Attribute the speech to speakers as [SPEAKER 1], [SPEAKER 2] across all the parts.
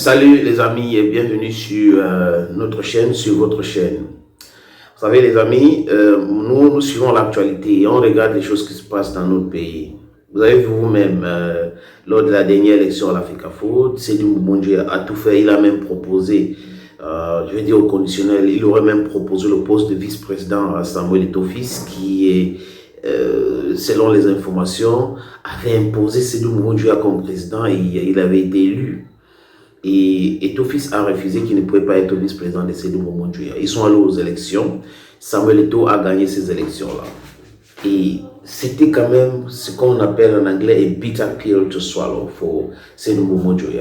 [SPEAKER 1] Salut les amis et bienvenue sur notre chaîne, sur votre chaîne. Vous savez les amis, nous suivons l'actualité et on regarde les choses qui se passent dans notre pays. Vous avez vu vous-même, lors de la dernière élection à l'Africa Foot, Seydou Mboumoundji a tout fait, il a même proposé, je vais dire au conditionnel, il aurait même proposé le poste de vice-président à Samuel Eto'o-Fils qui est, selon les informations, avait imposé Seydou Mboumoundji comme président et il avait été élu. Et Eto'o-Fils a refusé qu'il ne pouvait pas être vice-président de Seydou Mboumoundji. Ils sont allés aux élections. Samuel Eto'o a gagné ces élections-là. Et c'était quand même ce qu'on appelle en anglais a bitter pill to swallow for Seydou Mboumoundji.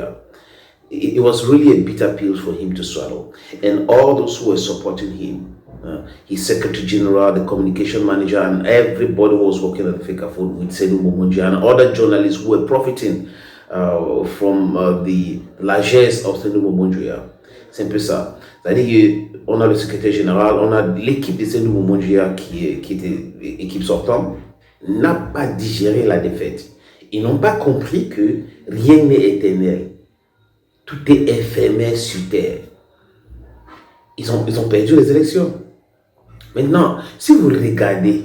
[SPEAKER 1] It was really a bitter pill for him to swallow. And all those who were supporting him, his secretary general, the communication manager, and everybody who was working at the Africa Foot with Seydou Mboumoundji and other journalists who were profiting from the largesse of Seydou Mboumoundji. C'est un peu ça. C'est-à-dire qu'on a le secrétaire général, on a l'équipe de Seydou Mboumoundji qui était équipe sortante, n'a pas digéré la défaite. Ils n'ont pas compris que rien n'est éternel. Tout est éphémère sur terre. Ils ont perdu les élections. Maintenant, si vous regardez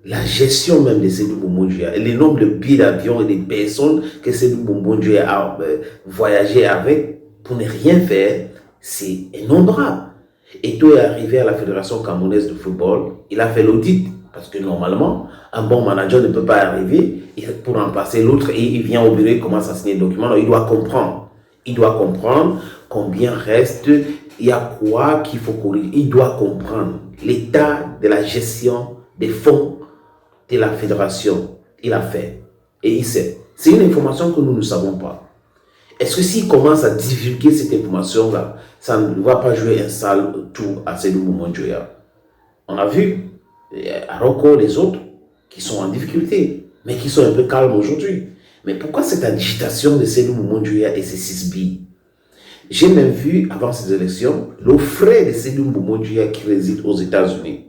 [SPEAKER 1] la gestion même de Seydou Mboumoundji, le nombre de billets d'avion et de personnes que Seydou Mboumoundji a voyagé avec pour ne rien faire, c'est innombrable. Eto'o est arrivé à la Fédération camerounaise de football, il a fait l'audit, parce que normalement, un bon manager ne peut pas arriver pour remplacer l'autre et il vient au bureau et commence à signer le document. Donc, il doit comprendre combien reste, il y a quoi qu'il faut corriger. Il doit comprendre l'état de la gestion des fonds de la fédération. Il a fait. Et il sait. C'est une information que nous ne savons pas. Est-ce que s'il commence à divulguer cette information-là, ça ne va pas jouer un sale tour à Seydou Mboumoundji? On a vu à Rocco les autres qui sont en difficulté, mais qui sont un peu calmes aujourd'hui. Mais pourquoi cette agitation de Seydou Mboumoundji et ses 6 billes? J'ai même vu, avant ces élections, le frère de Seydou Mboumoundji qui réside aux États-Unis,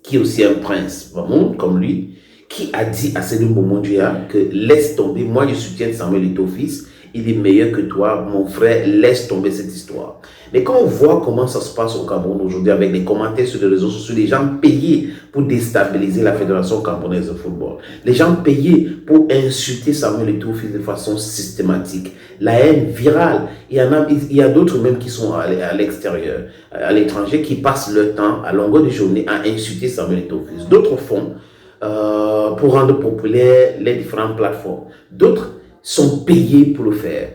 [SPEAKER 1] qui est aussi un prince, vraiment, comme lui, qui a dit à Seydou Mboumoundji que laisse tomber, moi je soutiens Samuel Eto'o-Fils, il est meilleur que toi, mon frère, laisse tomber cette histoire. Mais quand on voit comment ça se passe au Cameroun aujourd'hui avec les commentaires sur les réseaux sociaux, les gens payés pour déstabiliser la Fédération camerounaise de football, les gens payés pour insulter Samuel Eto'o-Fils de façon systématique, la haine virale, il y a d'autres même qui sont à l'extérieur, à l'étranger, qui passent leur temps à longueur de journée à insulter Samuel Eto'o-Fils. D'autres font pour rendre populaires les différentes plateformes. D'autres sont payés pour le faire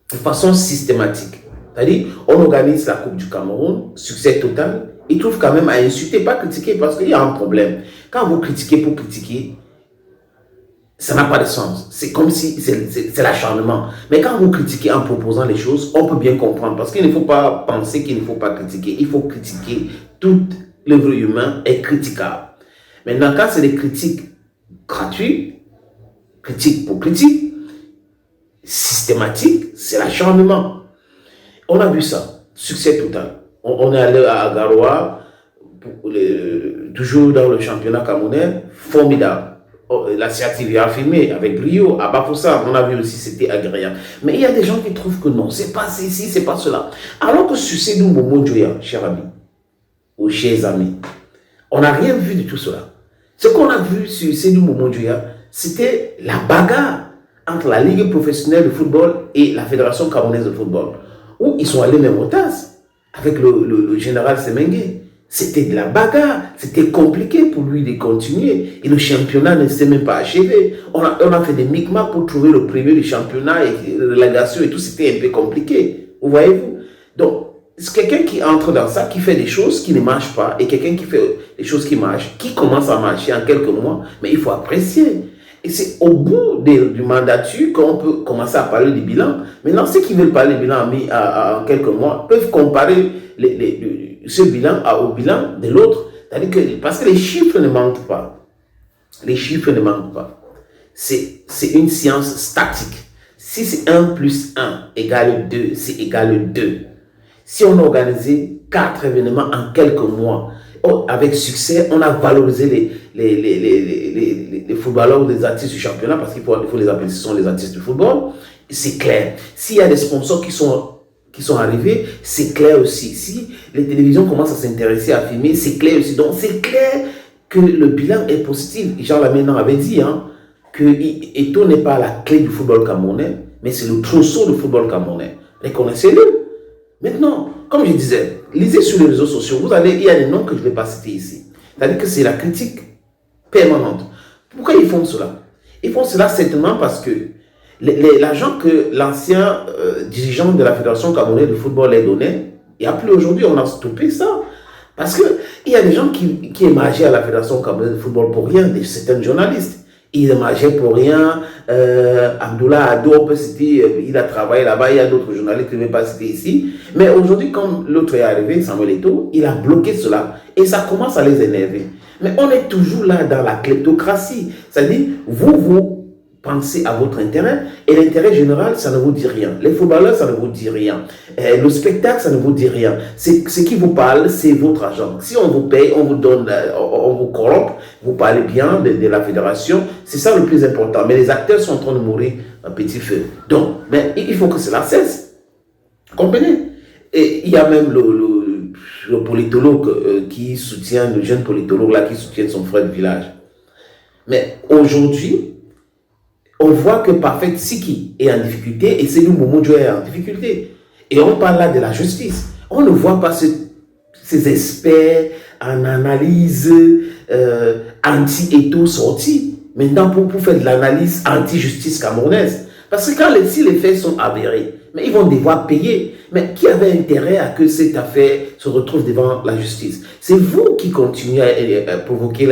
[SPEAKER 1] de façon systématique. C'est-à-dire, on organise la Coupe du Cameroun, succès total, ils trouvent quand même à insulter, pas critiquer, parce qu'il y a un problème. Quand vous critiquez pour critiquer, ça n'a pas de sens. C'est comme si c'est l'acharnement. Mais quand vous critiquez en proposant les choses, on peut bien comprendre, parce qu'il ne faut pas penser qu'il ne faut pas critiquer. Il faut critiquer. Toute l'œuvre humaine est critiquable. Maintenant, quand c'est des critiques gratuites, critique pour critique, systématique, c'est l'acharnement. On a vu ça, succès total. On est allé à Garoua, toujours dans le championnat camerounais, formidable. La CATV a filmé avec brio, à Bafoussam, on a vu aussi, c'était agréable. Mais il y a des gens qui trouvent que non, c'est pas ceci, c'est pas cela. Alors que sur Seydou Mboumoundji, chers amis, ou chers amis, on n'a rien vu de tout cela. Ce qu'on a vu sur Seydou Mboumoundji, c'était la bagarre entre la Ligue professionnelle de football et la Fédération camerounaise de football, où ils sont allés même au TAS avec le général Semengue. C'était de la bagarre, c'était compliqué pour lui de continuer. Et le championnat ne s'est même pas achevé. On a fait des micmacs pour trouver le premier du championnat et relégation et tout, c'était un peu compliqué. Vous voyez-vous? Donc, c'est quelqu'un qui entre dans ça, qui fait des choses qui ne marchent pas, et quelqu'un qui fait des choses qui marchent, qui commence à marcher en quelques mois, mais il faut apprécier. Et c'est au bout du mandature qu'on peut commencer à parler du bilan. Maintenant, ceux qui veulent parler du bilan en quelques mois peuvent comparer ce bilan au bilan de l'autre. C'est-à-dire que, parce que les chiffres ne manquent pas. Les chiffres ne manquent pas. C'est une science statique. Si c'est 1 plus 1 égale 2, c'est égal 2. Si on a organisé 4 événements en quelques mois, avec succès, on a valorisé les footballeurs ou les artistes du championnat, parce qu'il faut les appeler, ce sont les artistes du football. C'est clair. S'il y a des sponsors qui sont qui sont arrivés, c'est clair aussi. Si les télévisions commencent à s'intéresser à filmer, c'est clair aussi. Donc c'est clair que le bilan est positif. Jean Lamenan avait dit que Eto'o n'est pas la clé du football camerounais, mais c'est le trousseau du football camerounais. Reconnaissez-le. Maintenant, comme je disais, lisez sur les réseaux sociaux, il y a des noms que je ne vais pas citer ici. C'est-à-dire que c'est la critique permanente. Pourquoi ils font cela? Ils font cela certainement parce que l'argent que l'ancien dirigeant de la Fédération camerounaise de football les donnait, il n'y a plus aujourd'hui, on a stoppé ça. Parce qu'il y a des gens qui émargeaient à la Fédération camerounaise de football pour rien, certains journalistes. Ils émargeaient pour rien. Abdoulaye Ado, il a travaillé là-bas, il y a d'autres journalistes que je ne vais pas citer ici. Mais aujourd'hui, quand l'autre est arrivé, Samuel Eto'o, il a bloqué cela et ça commence à les énerver. Mais on est toujours là dans la kleptocratie. C'est-à-dire, vous pensez à votre intérêt et l'intérêt général, ça ne vous dit rien. Les footballeurs, ça ne vous dit rien. Le spectacle, ça ne vous dit rien. Ce qui vous parle, c'est votre argent. Si on vous paye, on vous donne, on vous corrompt, vous parlez bien de la fédération, c'est ça le plus important. Mais les acteurs sont en train de mourir à petit feu. Donc, mais il faut que cela cesse. Comprenez? Et il y a même le politologue qui soutient, le jeune politologue là qui soutient son frère de village. Mais aujourd'hui, on voit que Parfait Siki est en difficulté et Seydou Momodjo est en difficulté. Et on parle là de la justice. On ne voit pas ces experts en analyse anti-Eto'o sortis maintenant pour faire de l'analyse anti-justice camerounaise. Parce que si les faits sont avérés, mais ils vont devoir payer. Mais qui avait intérêt à que cette affaire se retrouve devant la justice? C'est vous qui continuez à provoquer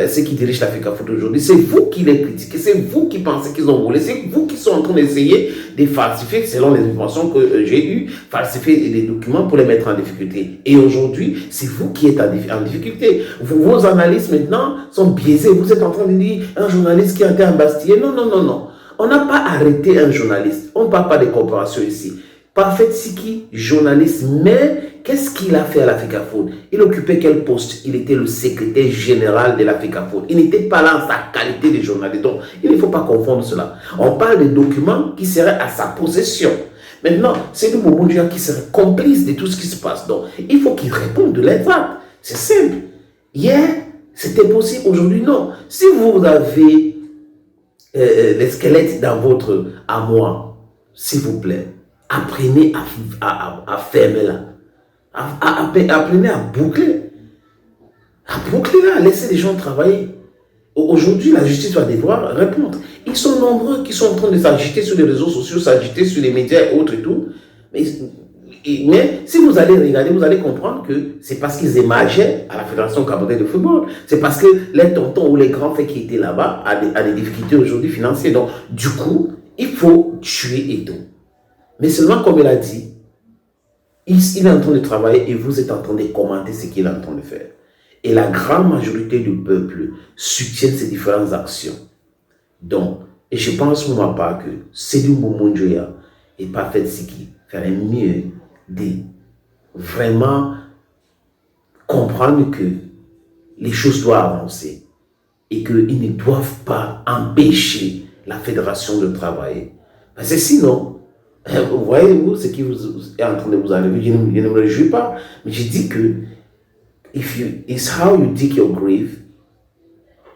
[SPEAKER 1] ceux qui dirigent l'Africa Foot aujourd'hui. C'est vous qui les critiquez. C'est vous qui pensez qu'ils ont volé. C'est vous qui sont en train d'essayer de falsifier, selon les informations que j'ai eues, falsifier des documents pour les mettre en difficulté. Et aujourd'hui, c'est vous qui êtes en difficulté. Vos analyses maintenant sont biaisées. Vous êtes en train de dire un journaliste qui a été embastillé. Non, non, non, non. On n'a pas arrêté un journaliste. On ne parle pas de corporations ici. Parfait Siki, journaliste, mais qu'est-ce qu'il a fait à l'Africa Foot? Il occupait quel poste? Il était le secrétaire général de l'Africa Foot. Il n'était pas là en sa qualité de journaliste. Donc, il ne faut pas confondre cela. On parle de documents qui seraient à sa possession. Maintenant, c'est le Momodjo qui serait complice de tout ce qui se passe. Donc, il faut qu'il réponde de l'intrate. C'est simple. Hier, c'était possible. Aujourd'hui, non. Si vous avez les squelettes dans votre armoire, s'il vous plaît, apprenez à fermer là. Apprenez à boucler. À boucler là, laissez les gens travailler. Aujourd'hui, la justice va devoir répondre. Ils sont nombreux qui sont en train de s'agiter sur les réseaux sociaux, s'agiter sur les médias et autres et tout. Mais si vous allez regarder, vous allez comprendre que c'est parce qu'ils émargeaient à la Fédération camerounaise de football. C'est parce que les tontons ou les grands faits qui étaient là-bas ont des difficultés aujourd'hui financières. Donc, du coup, il faut tuer Eto'o. Mais seulement, comme il a dit, il est en train de travailler et vous êtes en train de commenter ce qu'il est en train de faire. Et la grande majorité du peuple soutient ces différentes actions. Donc, et je pense pour ma part que Seydou Momodjo et Parfait Siki feraient mieux de vraiment comprendre que les choses doivent avancer et qu'ils ne doivent pas empêcher la fédération de travailler. Parce que sinon, vous voyez, ce qui vous est en train de vous arriver, je ne me réjouis pas, mais je dis que it's how you dig your grave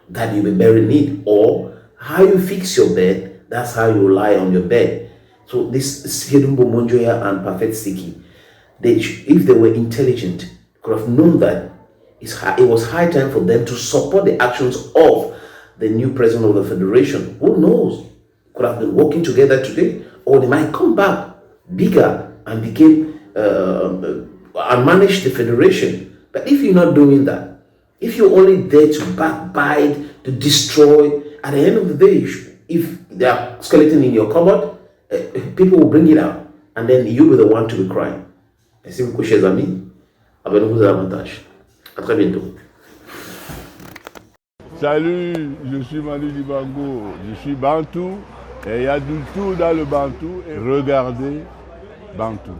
[SPEAKER 1] that you will bury it, or how you fix your bed, that's how you lie on your bed. So this Seydou Momodjo and Parfait Siki, if they were intelligent, could have known that it was high time for them to support the actions of the new president of the federation. Who knows? Could have been working together today, or they might come back bigger and and manage the federation. But if you're not doing that, if you're only there to backbite, to destroy, at the end of the day, if there are skeletons in your cupboard, people will bring it out, and then you'll be the one to be crying. Merci beaucoup, chers amis. Abonnez-vous davantage. À très bientôt.
[SPEAKER 2] Salut, je suis Manu Dibango, je suis Bantou, et il y a du tout dans le Bantou, et regardez Bantou.